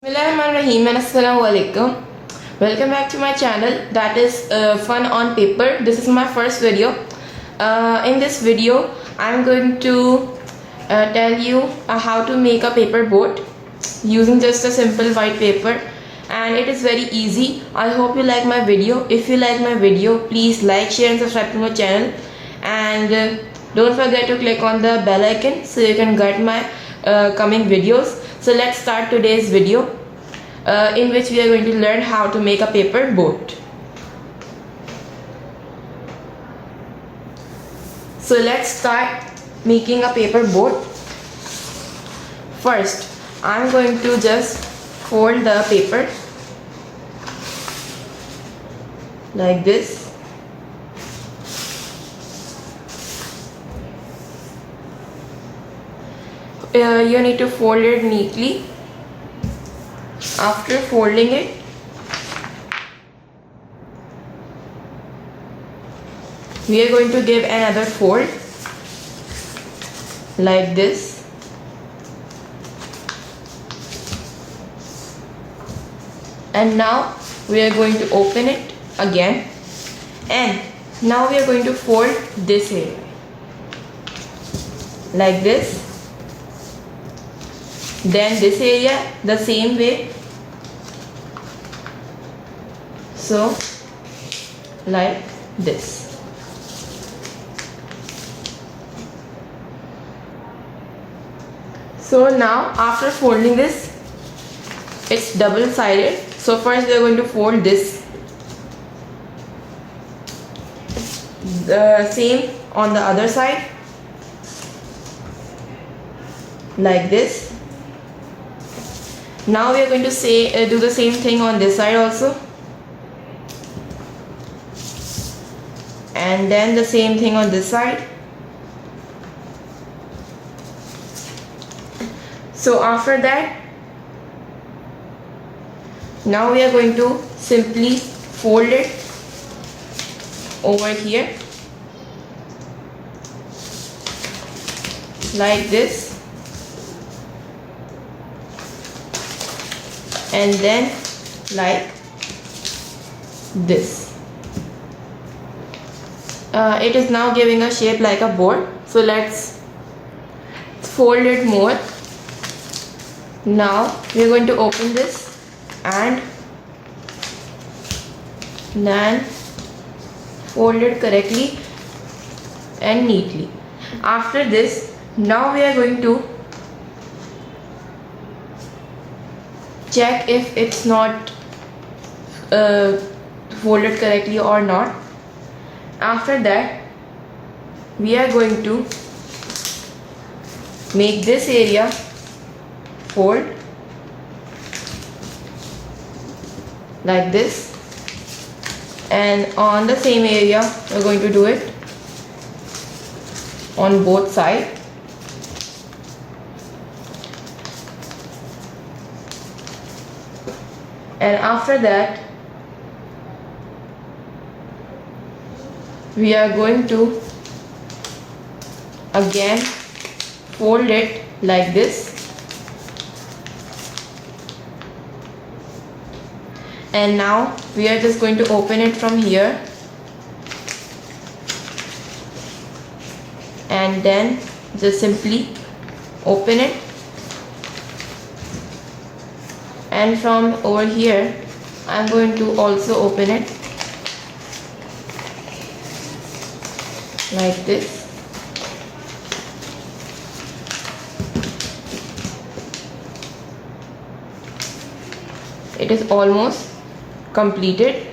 Bismillahirrahmanirrahim and Assalamu alaikum. Welcome back to my channel, that is Fun on Paper. This is my first video. In this video I'm going to tell you how to make a paper boat using just a simple white paper, and it is very easy. I hope you like my video. If you like my video, please like, share and subscribe to my channel, and don't forget to click on the bell icon so you can get my coming videos. So let's start today's video, in which we are going to learn how to make a paper boat. So let's start making a paper boat. First, I'm going to just fold the paper like this. You need to fold it neatly. After folding it, we are going to give another fold like this. And now we are going to open it again, and now we are going to fold this area like this. Then this area the same way, so like this. So now after folding this, it's double sided. So first we are going to fold this, the same on the other side like this. Now we are going to do the same thing on this side also, and then the same thing on this side. So after that, now we are going to simply fold it over here like this, and then like this. It is now giving a shape like a board. So let's fold it more. Now we are going to open this and then fold it correctly and neatly. After this, now we are going to check if it's not folded correctly or not. After that, we are going to make this area fold like this, and on the same area we're going to do it on both sides. And after that, we are going to again fold it like this, and now we are just going to open it from here, and then just simply open it, and from over here I'm going to also open it like this. It is almost completed.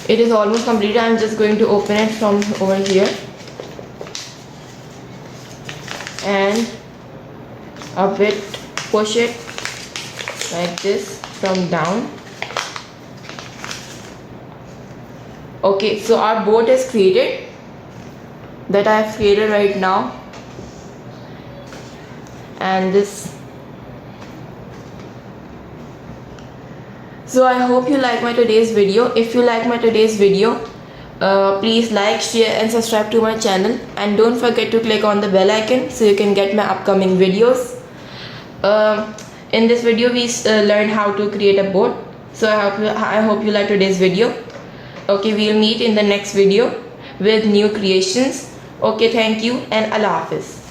It is almost completed. I'm just going to open it from over here and a bit push it like this from down. Okay, so our boat is created, that I have created right now, and this. So I hope you like my today's video. If you like my today's video, Please like, share and subscribe to my channel, and don't forget to click on the bell icon so you can get my upcoming videos. In this video we learned how to create a boat, so I hope you like today's video. Okay, we'll meet in the next video with new creations. Okay, thank you and Allah Hafiz.